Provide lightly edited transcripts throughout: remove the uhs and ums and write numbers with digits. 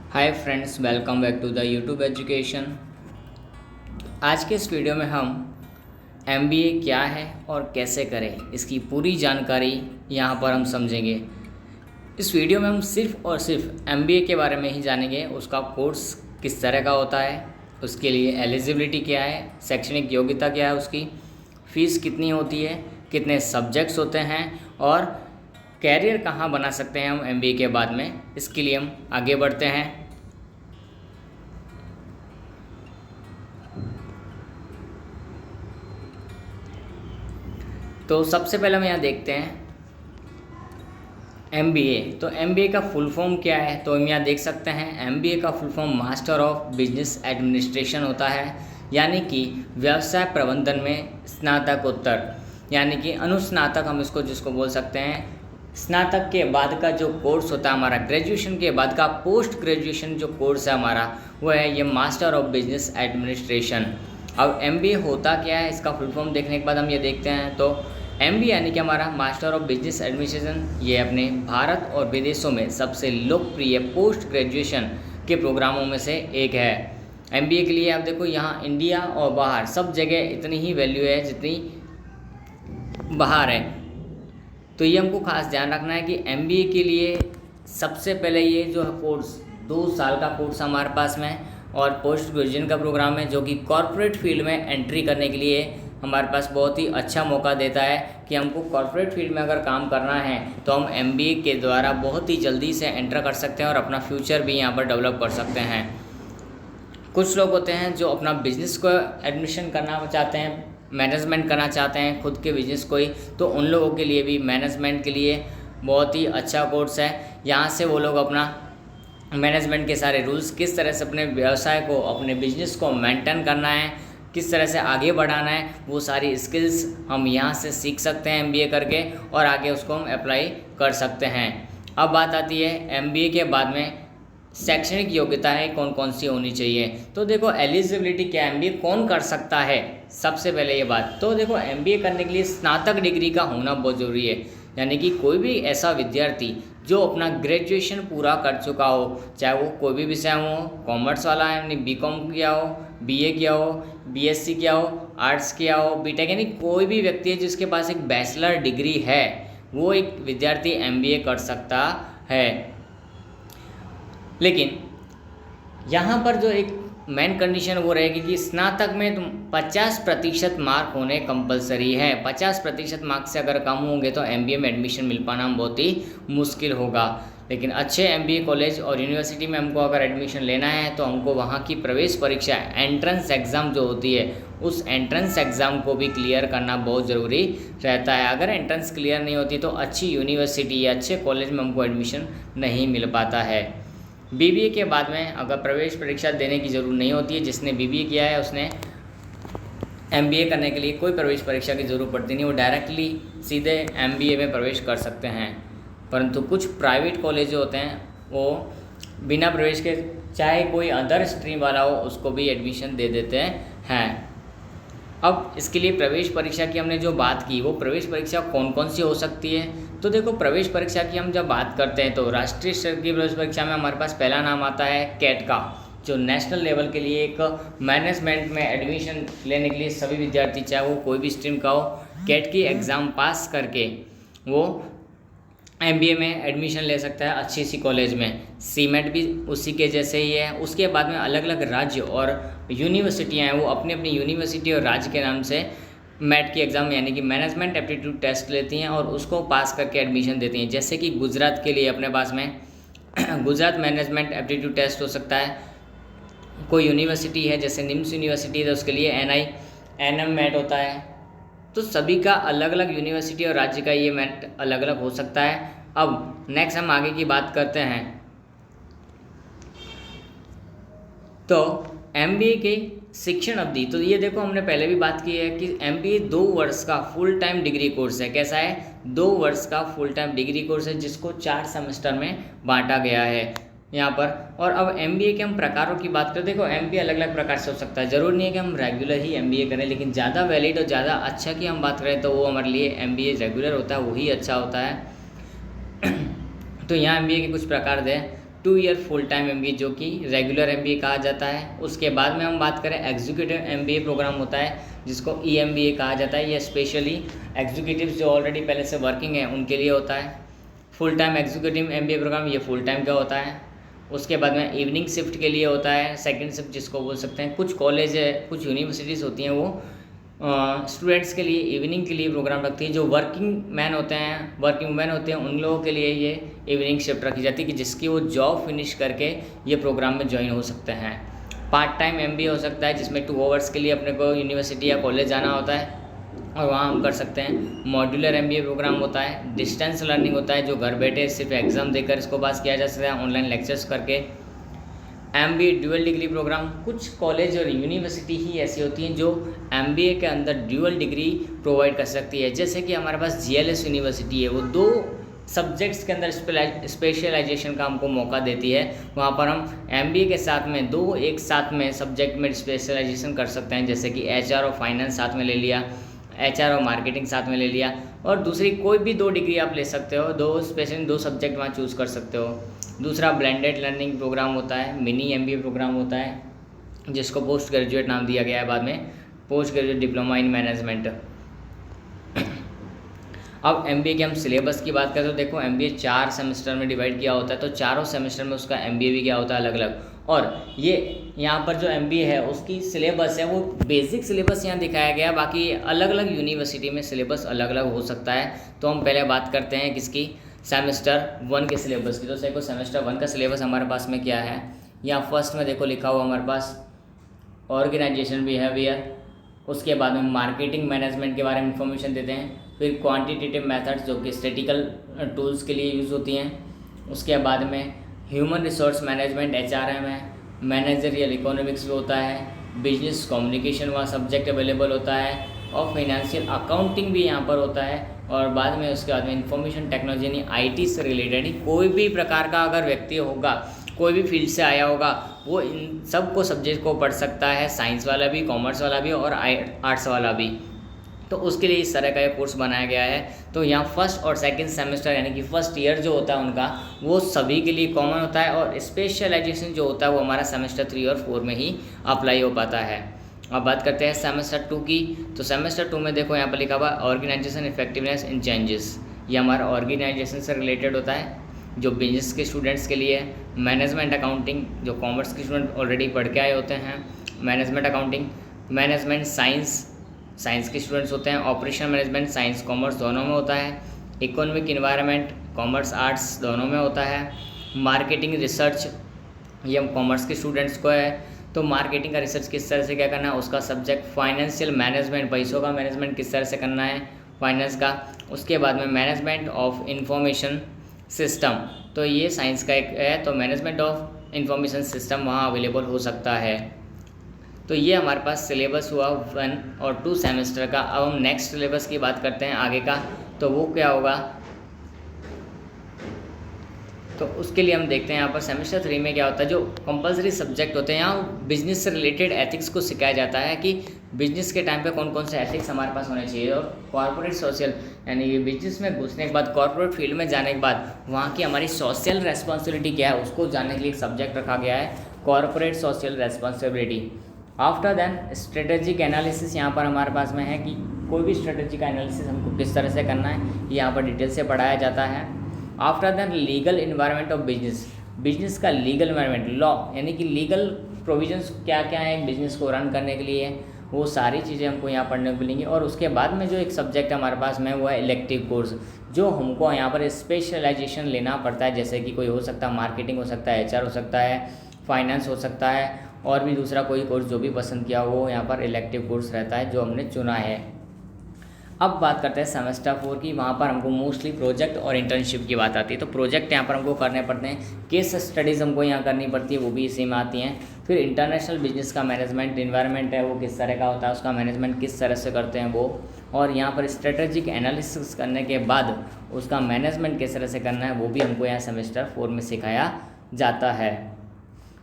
Hi friends, welcome back to the YouTube education. आज के इस वीडियो में हम एमबीए क्या है और कैसे करें इसकी पूरी जानकारी यहाँ पर हम समझेंगे। इस वीडियो में हम सिर्फ और सिर्फ एमबीए के बारे में ही जानेंगे। उसका कोर्स किस तरह का होता है, उसके लिए एलिजिबिलिटी क्या है, शैक्षणिक योग्यता क्या है, उसकी फ़ीस कितनी होती है, कितने सब्जेक्ट्स होते हैं और कैरियर कहाँ बना सकते हैं हम एमबीए के बाद में। इसके लिए हम आगे बढ़ते हैं। तो सबसे पहले हम यहाँ देखते हैं एमबीए। तो एमबीए का फुल फॉर्म क्या है, तो हम यहाँ देख सकते हैं एमबीए का full form master of business administration होता है, यानी कि व्यवसाय प्रबंधन में स्नातकोत्तर, यानी कि अनुस्नातक हम इसको जिसको बोल सकते हैं। स्नातक के बाद का जो कोर्स होता है हमारा, ग्रेजुएशन के बाद का पोस्ट ग्रेजुएशन जो कोर्स है हमारा, वो है ये मास्टर ऑफ बिजनेस एडमिनिस्ट्रेशन। अब एमबीए होता क्या है, इसका फुल फॉर्म देखने के बाद हम ये देखते हैं। तो एमबीए यानी कि हमारा मास्टर ऑफ बिजनेस एडमिनिस्ट्रेशन, ये अपने भारत और विदेशों में सबसे लोकप्रिय पोस्ट ग्रेजुएशन के प्रोग्रामों में से एक है। एमबीए के लिए आप देखो यहाँ इंडिया और बाहर सब जगह इतनी ही वैल्यू है जितनी बाहर है। तो ये हमको खास ध्यान रखना है कि एमबीए के लिए सबसे पहले ये जो है कोर्स 2 साल का कोर्स हमारे पास में, और पोस्ट ग्रेजुएशन का प्रोग्राम है जो कि कॉर्पोरेट फील्ड में एंट्री करने के लिए हमारे पास बहुत ही अच्छा मौका देता है कि हमको कॉर्पोरेट फील्ड में अगर काम करना है तो हम एमबीए के द्वारा बहुत ही जल्दी से एंटर कर सकते हैं और अपना फ्यूचर भी यहाँ पर डेवलप कर सकते हैं। कुछ लोग होते हैं जो अपना बिजनेस को एडमिशन करना चाहते हैं, मैनेजमेंट करना चाहते हैं खुद के बिजनेस को ही, तो उन लोगों के लिए भी मैनेजमेंट के लिए बहुत ही अच्छा कोर्स है। यहाँ से वो लोग अपना मैनेजमेंट के सारे रूल्स, किस तरह से अपने व्यवसाय को, अपने बिजनेस को मेंटेन करना है, किस तरह से आगे बढ़ाना है, वो सारी स्किल्स हम यहाँ से सीख सकते हैं एमबीए करके, और आगे उसको हम अप्लाई कर सकते हैं। अब बात आती है एमबीए के बाद में शैक्षणिक योग्यताएं कौन कौन सी होनी चाहिए। तो देखो एलिजिबिलिटी क्या, एमबीए कौन कर सकता है, सबसे पहले ये बात। तो देखो एमबीए करने के लिए स्नातक डिग्री का होना बहुत ज़रूरी है, यानी कि कोई भी ऐसा विद्यार्थी जो अपना ग्रेजुएशन पूरा कर चुका हो, चाहे वो कोई भी विषय हो, कॉमर्स वाला है यानी बीकॉम किया हो, बीए किया हो, बीएससी किया हो, आर्ट्स किया हो, बीटेक, यानी कोई भी व्यक्ति है जिसके पास एक बैचलर डिग्री है, वो एक विद्यार्थी एमबीए कर सकता है। लेकिन यहाँ पर जो एक मेन कंडीशन वो रहेगी कि स्नातक में तुम 50% मार्क होने कंपलसरी है। 50% मार्क्स से अगर कम होंगे तो एमबीए में एडमिशन मिल पाना बहुत ही मुश्किल होगा। लेकिन अच्छे एमबीए कॉलेज और यूनिवर्सिटी में हमको अगर एडमिशन लेना है तो हमको वहाँ की प्रवेश परीक्षा, एंट्रेंस एग्ज़ाम जो होती है, उस एंट्रेंस एग्ज़ाम को भी क्लियर करना बहुत ज़रूरी रहता है। अगर एंट्रेंस क्लियर नहीं होती तो अच्छी यूनिवर्सिटी या अच्छे कॉलेज में हमको एडमिशन नहीं मिल पाता है। बीबीए के बाद में अगर प्रवेश परीक्षा देने की ज़रूरत नहीं होती है, जिसने बीबीए किया है उसने एमबीए करने के लिए कोई प्रवेश परीक्षा की ज़रूरत पड़ती नहीं, वो डायरेक्टली सीधे एमबीए में प्रवेश कर सकते हैं। परंतु कुछ प्राइवेट कॉलेज जो होते हैं वो बिना प्रवेश के, चाहे कोई अदर स्ट्रीम वाला हो, उसको भी एडमिशन दे देते हैं। अब इसके लिए प्रवेश परीक्षा की हमने जो बात की, वो प्रवेश परीक्षा कौन कौन सी हो सकती है। तो देखो प्रवेश परीक्षा की हम जब बात करते हैं तो राष्ट्रीय स्तर की प्रवेश परीक्षा में हमारे पास पहला नाम आता है कैट का, जो नेशनल लेवल के लिए एक मैनेजमेंट में एडमिशन लेने के लिए सभी विद्यार्थी, चाहे वो कोई भी स्ट्रीम का हो, कैट की एग्ज़ाम पास करके वो एमबीए में एडमिशन ले सकता है अच्छी सी कॉलेज में। सीमेट भी उसी के जैसे ही है। उसके बाद में अलग अलग राज्य और यूनिवर्सिटियाँ हैं, वो अपनी अपनी यूनिवर्सिटी और राज्य के नाम से मैट की एग्ज़ाम यानी कि मैनेजमेंट एप्टीट्यूड टेस्ट लेती हैं और उसको पास करके एडमिशन देती हैं। जैसे कि गुजरात के लिए अपने पास में गुजरात मैनेजमेंट एप्टीट्यूड टेस्ट हो सकता है। कोई यूनिवर्सिटी है जैसे निम्स यूनिवर्सिटी है तो उसके लिए NM मैट होता है। तो सभी का अलग अलग यूनिवर्सिटी और राज्य का ये मैट अलग अलग हो सकता है। अब नेक्स्ट हम आगे की बात करते हैं। तो एमबीए की शिक्षण अवधि, तो ये देखो हमने पहले भी बात की है कि एमबीए 2 वर्ष का फुल टाइम डिग्री कोर्स है। कैसा है? 2 वर्ष का फुल टाइम डिग्री कोर्स है जिसको 4 सेमेस्टर में बांटा गया है यहाँ पर। और अब एमबीए के हम प्रकारों की बात करें, देखो एमबीए अलग अलग प्रकार से हो सकता है, ज़रूरी नहीं है कि हम रेगुलर ही एमबीए करें, लेकिन ज़्यादा वैलिड और ज़्यादा अच्छा की हम बात करें तो वो हमारे लिए एमबीए रेगुलर होता है, वही अच्छा होता है। तो यहाँ एमबीए के कुछ प्रकार हैं। 2 ईयर फुल टाइम MBA जो कि रेगुलर MBA कहा जाता है। उसके बाद में हम बात करें एग्जीक्यूटिव MBA प्रोग्राम होता है जिसको EMBA कहा जाता है। ये स्पेशली एग्जीक्यूटिव्स जो ऑलरेडी पहले से वर्किंग है उनके लिए होता है। Full time executive MBA program ये फुल टाइम का होता है। उसके बाद में इवनिंग शिफ्ट के लिए होता है, सेकंड शिफ्ट जिसको बोल सकते हैं। कुछ कॉलेज है, कुछ यूनिवर्सिटीज़ होती हैं वो स्टूडेंट्स के लिए इवनिंग के लिए प्रोग्राम रखती है। जो वर्किंग मैन होते हैं, वर्किंग वुमेन होते हैं, उन लोगों के लिए ये इवनिंग शिफ्ट रखी जाती है कि जिसकी वो जॉब फिनिश करके ये प्रोग्राम में ज्वाइन हो सकते हैं। पार्ट टाइम MBA हो सकता है जिसमें 2 आवर्स के लिए अपने को यूनिवर्सिटी या कॉलेज जाना होता है और वहाँ हम कर सकते हैं। मॉड्यूलर MBA प्रोग्राम होता है। डिस्टेंस लर्निंग होता है जो घर बैठे सिर्फ एग्ज़ाम देकर इसको पास किया जा सकता है, ऑनलाइन लेक्चर्स करके। MBA ड्यूअल डिग्री प्रोग्राम, कुछ कॉलेज और यूनिवर्सिटी ही ऐसी होती हैं जो MBA के अंदर ड्यूअल डिग्री प्रोवाइड कर सकती है। जैसे कि हमारे पास GLS यूनिवर्सिटी है, वो 2 सब्जेक्ट्स के अंदर स्पेशलाइजेशन का हमको मौका देती है। वहाँ पर हम MBA के साथ में 2 एक साथ में सब्जेक्ट में स्पेशलाइजेशन कर सकते हैं, जैसे कि HR और फाइनेंस साथ में ले लिया, HR और मार्केटिंग साथ में ले लिया, और दूसरी कोई भी 2 डिग्री आप ले सकते हो, 2 सब्जेक्ट वहाँ चूज़ कर सकते हो। दूसरा ब्लेंडेड लर्निंग प्रोग्राम होता है, मिनी MBA प्रोग्राम होता है जिसको पोस्ट ग्रेजुएट नाम दिया गया है बाद में, post graduate diploma in management. अब MBA के हम सिलेबस की बात करें तो देखो MBA 4 सेमेस्टर में डिवाइड किया होता है, तो चारों सेमेस्टर में उसका MBA भी क्या होता है अलग अलग। और ये यहाँ पर जो MBA है उसकी सिलेबस है वो बेसिक सिलेबस यहाँ दिखाया गया, बाकी अलग अलग यूनिवर्सिटी में सिलेबस अलग अलग हो सकता है। तो हम पहले बात करते हैं किसकी, सेमेस्टर 1 के सिलेबस की। तो देखो सेमेस्टर 1 का सिलेबस हमारे पास में क्या है, यहाँ फर्स्ट में देखो लिखा हुआ हमारे पास ऑर्गेनाइजेशन बिहेवियर, उसके बाद में मार्केटिंग मैनेजमेंट के बारे में इंफॉर्मेशन देते हैं, फिर क्वांटिटेटिव मेथड्स जो कि स्टैटिकल टूल्स के लिए यूज़ होती हैं, उसके बाद में ह्यूमन रिसोर्स मैनेजमेंट HRM है, मैनेजरियल इकोनॉमिक्स भी होता है, बिजनेस कम्युनिकेशन वहाँ सब्जेक्ट अवेलेबल होता है, और फाइनेंशियल अकाउंटिंग भी यहाँ पर होता है। और बाद में उसके बाद में इंफॉर्मेशन टेक्नोलॉजी यानी IT से रिलेटेड कोई भी प्रकार का अगर व्यक्ति होगा, कोई भी फील्ड से आया होगा, वो इन सब को सब्जेक्ट को पढ़ सकता है, साइंस वाला भी, कॉमर्स वाला भी और आर्ट्स वाला भी। तो उसके लिए इस तरह का ये कोर्स बनाया गया है। तो यहाँ फर्स्ट और सेकंड सेमेस्टर यानी कि फर्स्ट ईयर जो होता है उनका वो सभी के लिए कॉमन होता है, और स्पेशलाइजेशन जो होता है वो हमारा सेमेस्टर 3 और 4 में ही अप्लाई हो पाता है। अब बात करते हैं सेमेस्टर 2 की। तो सेमेस्टर 2 में देखो यहाँ पर लिखा हुआ ऑर्गेनाइजेशन इफेक्टिवनेस इन चेंजेस, ये हमारा ऑर्गेनाइजेशन से रिलेटेड होता है जो बिजनेस के स्टूडेंट्स के लिए। मैनेजमेंट अकाउंटिंग जो कॉमर्स के स्टूडेंट ऑलरेडी पढ़ के आए होते हैं, मैनेजमेंट अकाउंटिंग। मैनेजमेंट साइंस के स्टूडेंट्स होते हैं। ऑपरेशन मैनेजमेंट साइंस कॉमर्स दोनों में होता है। इकोनॉमिक इन्वायरमेंट कॉमर्स आर्ट्स दोनों में होता है। मार्केटिंग रिसर्च ये कॉमर्स के स्टूडेंट्स को है। तो मार्केटिंग का रिसर्च किस तरह से क्या करना है उसका सब्जेक्ट। फाइनेंशियल मैनेजमेंट पैसों का मैनेजमेंट किस तरह से करना है फाइनेंस का। उसके बाद में मैनेजमेंट ऑफ इंफॉर्मेशन सिस्टम, तो ये साइंस का एक है, तो मैनेजमेंट ऑफ इंफॉर्मेशन सिस्टम वहाँ अवेलेबल हो सकता है। तो ये हमारे पास सिलेबस हुआ 1 और 2 सेमेस्टर का। अब हम नेक्स्ट सिलेबस की बात करते हैं आगे का, तो वो क्या होगा। तो उसके लिए हम देखते हैं यहाँ पर सेमेस्टर 3 में क्या होता है। जो कंपलसरी सब्जेक्ट होते हैं यहाँ बिजनेस से रिलेटेड एथिक्स को सिखाया जाता है कि बिजनेस के टाइम पे कौन कौन से एथिक्स हमारे पास होने चाहिए। और कॉर्पोरेट सोशल यानी कि बिजनेस में घुसने के बाद, कॉर्पोरेट फील्ड में जाने के बाद वहाँ की हमारी सोशल रेस्पॉन्सिबिलिटी क्या है उसको जानने के लिए एक सब्जेक्ट रखा गया है, corporate social responsibility. After then strategic analysis यहाँ पर हमारे पास में है कि कोई भी स्ट्रेटेजिक एनालिसिस हमको किस तरह से करना है ये यहाँ पर डिटेल से पढ़ाया जाता है। After then legal environment of business का लीगल इन्वायरमेंट लॉ यानी कि लीगल प्रोविजंस क्या क्या है बिजनेस को रन करने के लिए, वो सारी चीज़ें हमको यहाँ पढ़ने को मिलेंगी। और उसके बाद में जो एक सब्जेक्ट हमारे पास में वो है इलेक्टिव कोर्स, जो हमको यहाँ पर स्पेशलाइजेशन लेना पड़ता है। जैसे कि कोई हो सकता है मार्केटिंग हो सकता है, HR हो सकता है, फाइनेंस हो सकता है, और भी दूसरा कोई कोर्स जो भी पसंद किया वो यहाँ पर इलेक्टिव कोर्स रहता है जो हमने चुना है। अब बात करते हैं सेमेस्टर 4 की। वहाँ पर हमको मोस्टली प्रोजेक्ट और इंटर्नशिप की बात आती है। तो प्रोजेक्ट यहाँ पर हमको करने पड़ते हैं, केस स्टडीज़ हमको यहाँ करनी पड़ती है, वो भी इसी में आती हैं। फिर इंटरनेशनल बिजनेस का मैनेजमेंट इन्वायरमेंट है वो किस तरह का होता है, उसका मैनेजमेंट किस तरह से करते हैं वो। और यहाँ पर स्ट्रेटेजिक एनालिसिस करने के बाद उसका मैनेजमेंट किस तरह से करना है वो भी हमको यहाँ सेमेस्टर 4 में सिखाया जाता है।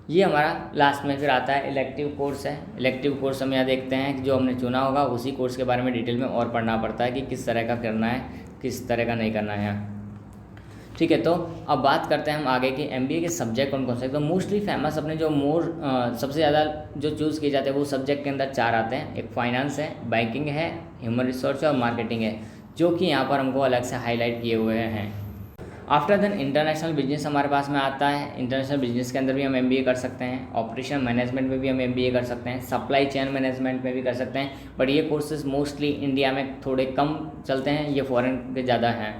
ये हमारा लास्ट में फिर आता है इलेक्टिव कोर्स है। इलेक्टिव कोर्स हम यहाँ देखते हैं कि जो हमने चुना होगा उसी कोर्स के बारे में डिटेल में और पढ़ना पड़ता है कि किस तरह का करना है, किस तरह का नहीं करना है। ठीक है, तो अब बात करते हैं हम आगे कि एमबीए के सब्जेक्ट कौन कौन से। तो मोस्टली फेमस अपने जो सबसे ज़्यादा जो चूज़ किए जाते हैं वो सब्जेक्ट के अंदर 4 आते हैं। एक फाइनेंस है, बैंकिंग है, ह्यूमन रिसोर्स है और मार्केटिंग है, जो कि यहाँ पर हमको अलग से हाईलाइट किए हुए हैं। आफ्टर देन इंटरनेशनल बिजनेस हमारे पास में आता है। इंटरनेशनल बिजनेस के अंदर भी हम एमबीए कर सकते हैं, ऑपरेशन मैनेजमेंट में भी हम एमबीए कर सकते हैं, सप्लाई चेन मैनेजमेंट में भी कर सकते हैं। बट ये कोर्सेज मोस्टली इंडिया में थोड़े कम चलते हैं, ये फॉरेन के ज़्यादा हैं।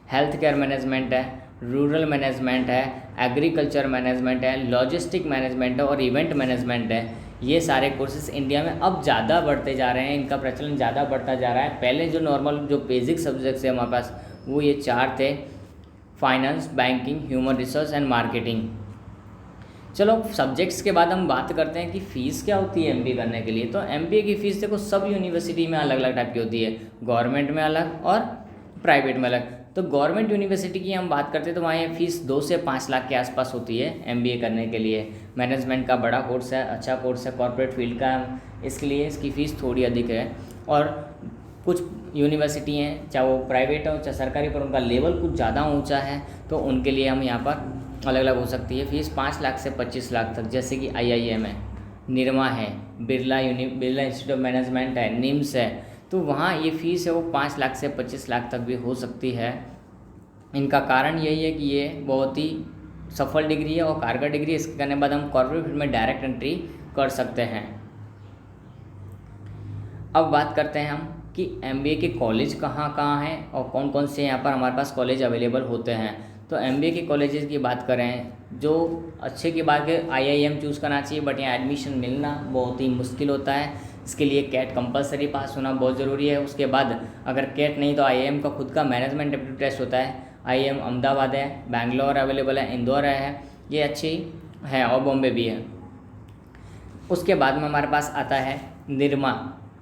हेल्थ केयर मैनेजमेंट है, रूरल मैनेजमेंट है, एग्रीकल्चर मैनेजमेंट है, लॉजिस्टिक मैनेजमेंट है और इवेंट मैनेजमेंट है। ये सारे कोर्सेज इंडिया में अब ज़्यादा बढ़ते जा रहे हैं, इनका प्रचलन ज़्यादा बढ़ता जा रहा है। पहले जो नॉर्मल जो बेसिक सब्जेक्ट्स है हमारे पास वो ये 4 थे, finance, banking, human resource and marketing. चलो सब्जेक्ट्स के बाद हम बात करते हैं कि फ़ीस क्या होती है एमबीए करने के लिए। तो एमबीए की फ़ीस देखो सब यूनिवर्सिटी में अलग अलग टाइप की होती है, गवर्नमेंट में अलग और प्राइवेट में अलग। तो गवर्नमेंट यूनिवर्सिटी की हम बात करते हैं तो वहाँ ये फ़ीस 2 से 5 लाख के आसपास होती है एमबीए करने के लिए। मैनेजमेंट का बड़ा कोर्स है, अच्छा कोर्स है, कॉर्पोरेट फील्ड का, इसके लिए इसकी फ़ीस थोड़ी अधिक है। और कुछ यूनिवर्सिटी हैं, चाहे वो प्राइवेट हो चाहे सरकारी, पर उनका लेवल कुछ ज़्यादा ऊंचा है, तो उनके लिए हम यहाँ पर अलग अलग हो सकती है फ़ीस 5 लाख से 25 लाख तक। जैसे कि IIM है, निरमा है, बिरला इंस्टीट्यूट ऑफ मैनेजमेंट है, निम्स है, तो वहाँ ये फ़ीस है वो 5 लाख से 25 लाख तक भी हो सकती है। इनका कारण यही है कि ये बहुत ही सफल डिग्री है और कारगर डिग्री। इसके करने के बाद हम कॉर्पोरेट फील्ड में डायरेक्ट एंट्री कर सकते हैं। अब बात करते हैं हम कि एमबीए के कॉलेज कहाँ कहाँ हैं और कौन कौन से यहाँ पर हमारे पास कॉलेज अवेलेबल होते हैं। तो एमबीए के कॉलेजेस की बात करें, जो अच्छे की बात है IIM चूज़ करना चाहिए, बट यहाँ एडमिशन मिलना बहुत ही मुश्किल होता है। इसके लिए कैट कंपलसरी पास होना बहुत ज़रूरी है। उसके बाद अगर कैट नहीं तो IIM का खुद का मैनेजमेंट एप्टीट्यूड टेस्ट होता है। IIM अहमदाबाद है, बैंगलोर अवेलेबल है, इंदौर है, ये अच्छी है और बॉम्बे भी है। उसके बाद में हमारे पास आता है Nirma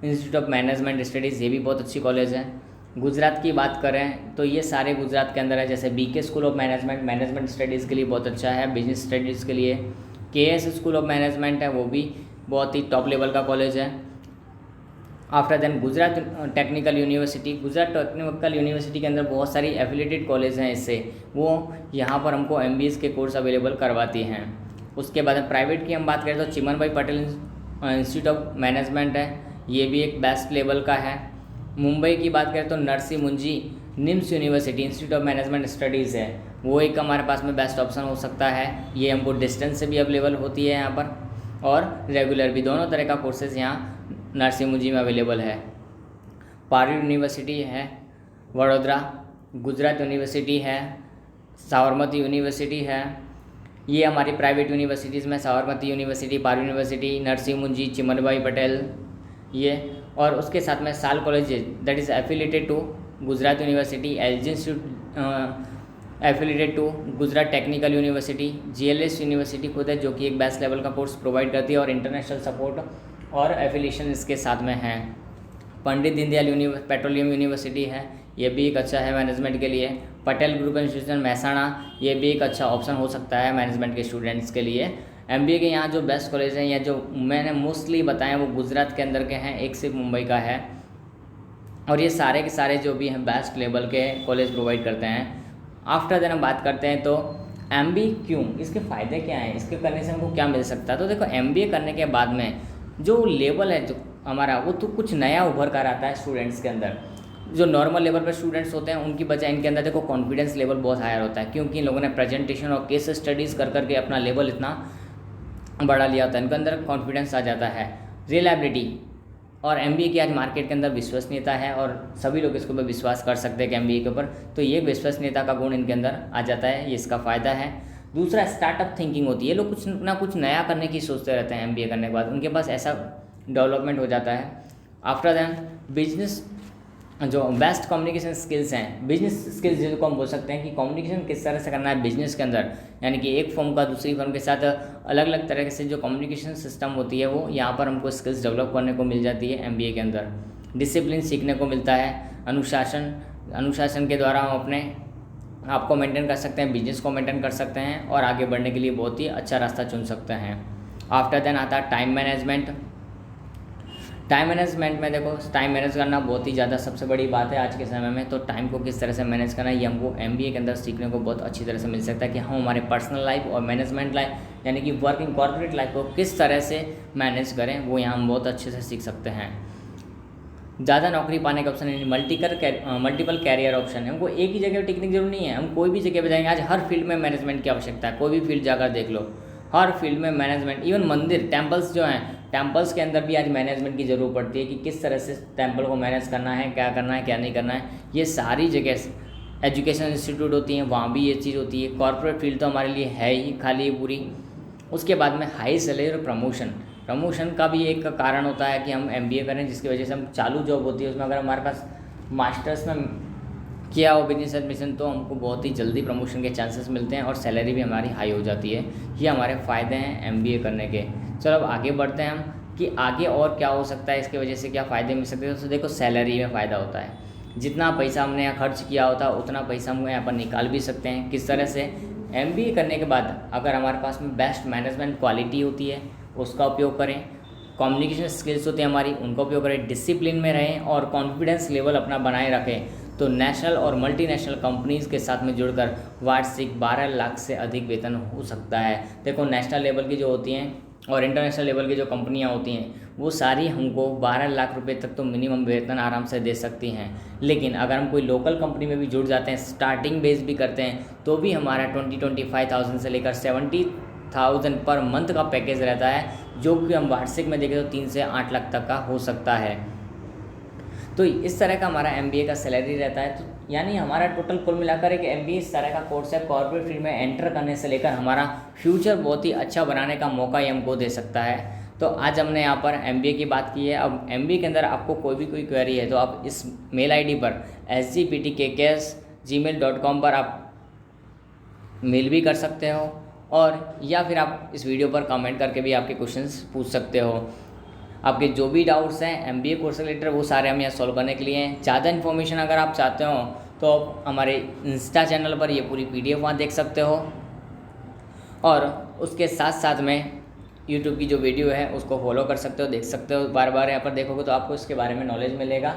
institute of management studies, ये भी बहुत अच्छी कॉलेज है। गुजरात की बात करें तो ये सारे गुजरात के अंदर है, जैसे BK school of management studies के लिए बहुत अच्छा है, बिजनेस स्टडीज़ के लिए। KS स्कूल ऑफ मैनेजमेंट है, वो भी बहुत ही टॉप लेवल का कॉलेज है। After then Gujarat technical university, Gujarat technical university के अंदर बहुत सारी एफिलेटेड कॉलेज हैं, इससे वो यहाँ पर हमको MBA के कोर्स अवेलेबल करवाती हैं। उसके बाद प्राइवेट की हम बात करें तो चिमन भाई पटेल इंस्टीट्यूट ऑफ मैनेजमेंट है, ये भी एक बेस्ट लेवल का है। मुंबई की बात करें तो नरसी मुंजी NIMS university institute of management studies है, वो एक हमारे पास में बेस्ट ऑप्शन हो सकता है। ये हमको डिस्टेंस से भी अवेलेबल होती है यहाँ पर और रेगुलर भी, दोनों तरह का कोर्सेज़ यहाँ नरसी मुंजी में अवेलेबल है। पारुल यूनिवर्सिटी है वडोदरा, गुजरात यूनिवर्सिटी है, साबरमती यूनिवर्सिटी है, ये हमारी प्राइवेट यूनिवर्सिटीज़ में साबरमती यूनिवर्सिटी, पारुल यूनिवर्सिटी, नरसी मुंजी, चिमन भाई पटेल ये। और उसके साथ में साल college that is affiliated to Gujarat university, LG institute affiliated to Gujarat technical university, GLS university खुद है जो कि एक बेस्ट लेवल का कोर्स प्रोवाइड करती है और इंटरनेशनल सपोर्ट और एफिलिएशन इसके साथ में है। पंडित दीनदयाल पेट्रोलियम यूनिवर्सिटी है, ये भी एक अच्छा है मैनेजमेंट के लिए। पटेल ग्रुप इंस्टीट्यूशन महसाणा, ये भी एक अच्छा ऑप्शन हो सकता है मैनेजमेंट के स्टूडेंट्स के लिए। MBA के यहाँ जो बेस्ट कॉलेज हैं या जो मैंने मोस्टली बताए वो गुजरात के अंदर के हैं, एक सिर्फ मुंबई का है, और ये सारे के सारे जो भी हैं बेस्ट लेवल के कॉलेज प्रोवाइड करते हैं। आफ्टर देन हम बात करते हैं तो MBA क्यों, इसके फ़ायदे क्या हैं, इसके करने से हमको क्या मिल सकता है। तो देखो MBA करने के बाद में जो लेवल है जो हमारा, वो तो कुछ नया उभर कर आता है स्टूडेंट्स के अंदर। जो नॉर्मल लेवल पर स्टूडेंट्स होते हैं उनकी बजाय इनके अंदर देखो कॉन्फिडेंस लेवल बहुत हायर होता है, क्योंकि इन लोगों ने प्रेजेंटेशन और केस स्टडीज़ कर करके अपना लेवल इतना बढ़ा लिया होता है, इनके अंदर कॉन्फिडेंस आ जाता है। रिलायबिलिटी और MBA की आज मार्केट के अंदर विश्वसनीयता है और सभी लोग इसके ऊपर विश्वास कर सकते हैं कि MBA के ऊपर, तो ये विश्वसनीयता का गुण इनके अंदर आ जाता है, ये इसका फ़ायदा है। दूसरा स्टार्टअप थिंकिंग होती है, लोग कुछ ना कुछ नया करने की सोचते रहते हैं MBA करने के बाद, उनके पास ऐसा डेवलपमेंट हो जाता है। आफ्टर दैन बिजनेस, जो बेस्ट कम्युनिकेशन स्किल्स हैं, बिजनेस स्किल्स जिनको हम बोल सकते हैं कि कम्युनिकेशन किस तरह से करना है बिजनेस के अंदर, यानी कि एक फर्म का दूसरी फर्म के साथ अलग अलग तरह से जो कम्युनिकेशन सिस्टम होती है वो यहाँ पर हमको स्किल्स डेवलप करने को मिल जाती है MBA के अंदर। डिसिप्लिन सीखने को मिलता है, अनुशासन के द्वारा हम अपने आप को मेंटेन कर सकते हैं, बिजनेस को मेंटेन कर सकते हैं और आगे बढ़ने के लिए बहुत ही अच्छा रास्ता चुन सकते हैं। आफ्टर देन आता है टाइम मैनेजमेंट। टाइम मैनेजमेंट में देखो, टाइम मैनेज करना बहुत ही ज़्यादा सबसे बड़ी बात है आज के समय में। तो टाइम को किस तरह से मैनेज करना है ये हमको MBA के अंदर सीखने को बहुत अच्छी तरह से मिल सकता है कि हम हमारे पर्सनल लाइफ और मैनेजमेंट लाइफ यानी कि वर्किंग कॉर्पोरेट लाइफ को किस तरह से मैनेज करें, वो यहाँ हम बहुत अच्छे से सीख सकते हैं। ज़्यादा नौकरी पाने का ऑप्शन यानी मल्टीपल कैरियर ऑप्शन है। हमको एक ही जगह टिकने की जरूरत नहीं है, हम कोई भी जगह पे जाएंगे। आज हर फील्ड में मैनेजमेंट की आवश्यकता है, कोई भी फील्ड जाकर देख लो, हर फील्ड में मैनेजमेंट। इवन मंदिर, टेम्पल्स जो हैं, टेम्पल्स के अंदर भी आज मैनेजमेंट की ज़रूरत पड़ती है कि किस तरह से टेम्पल को मैनेज करना है, क्या करना है, क्या नहीं करना है। ये सारी जगह एजुकेशन इंस्टीट्यूट होती हैं, वहाँ भी ये चीज़ होती है। कॉर्पोरेट फील्ड तो हमारे लिए है ही खाली पूरी। उसके बाद में हाई सैलरी और प्रमोशन का भी एक कारण होता है कि हम MBA करें, जिसकी वजह से हम चालू जॉब होती है उसमें अगर हमारे पास मास्टर्स में किया हो बिजनेस एडमिशन, तो हमको बहुत ही जल्दी प्रमोशन के चांसेस मिलते हैं और सैलरी भी हमारी हाई हो जाती है। ये हमारे फ़ायदे हैं MBA करने के। चलो अब आगे बढ़ते हैं हम कि आगे और क्या हो सकता है, इसकी वजह से क्या फ़ायदे मिल सकते हैं। तो देखो, सैलरी में फ़ायदा होता है, जितना पैसा हमने यहाँ खर्च किया होता है उतना पैसा हम यहाँ पर निकाल भी सकते हैं। किस तरह से, MBA करने के बाद अगर हमारे पास में बेस्ट मैनेजमेंट क्वालिटी होती है उसका उपयोग करें, कम्युनिकेशन स्किल्स होती है हमारी उनका उपयोग करें, डिसिप्लिन में रहें और कॉन्फिडेंस लेवल अपना बनाए रखें, तो नेशनल और मल्टीनेशनल कंपनीज़ के साथ में जुड़कर वार्षिक 12 लाख से अधिक वेतन हो सकता है। देखो, नेशनल लेवल की जो होती हैं और इंटरनेशनल लेवल की जो कंपनियां होती हैं वो सारी हमको 12 लाख रुपए तक तो मिनिमम वेतन आराम से दे सकती हैं। लेकिन अगर हम कोई लोकल कंपनी में भी जुड़ जाते हैं, स्टार्टिंग बेस भी करते हैं, तो भी हमारा 25,000 से लेकर 70,000 पर मंथ का पैकेज रहता है, जो कि हम वार्षिक में देखें तो 3 से 8 लाख तक का हो सकता है। तो इस तरह का हमारा MBA का सैलरी रहता है। तो यानी हमारा टोटल कुल मिलाकर एक MBA इस तरह का कोर्स है, कॉर्पोरेट फील्ड में एंटर करने से लेकर हमारा फ्यूचर बहुत ही अच्छा बनाने का मौका ये हमको दे सकता है। तो आज हमने यहाँ पर MBA की बात की है। अब MBA के अंदर आपको कोई क्वेरी है तो आप इस मेल ID पर sgptkks@gmail.com पर आप मेल भी कर सकते हो, और या फिर आप इस वीडियो पर कमेंट करके भी आपके क्वेश्चंस पूछ सकते हो। आपके जो भी डाउट्स हैं MBA कोर्स रिलेटेड वो सारे हम यहाँ सॉल्व करने के लिए हैं। ज़्यादा इन्फॉर्मेशन अगर आप चाहते हो तो आप हमारे इंस्टा चैनल पर ये पूरी PDF वहाँ देख सकते हो, और उसके साथ साथ में यूट्यूब की जो वीडियो है उसको फॉलो कर सकते हो, देख सकते हो। बार बार यहाँ पर देखोगे तो आपको इसके बारे में नॉलेज मिलेगा।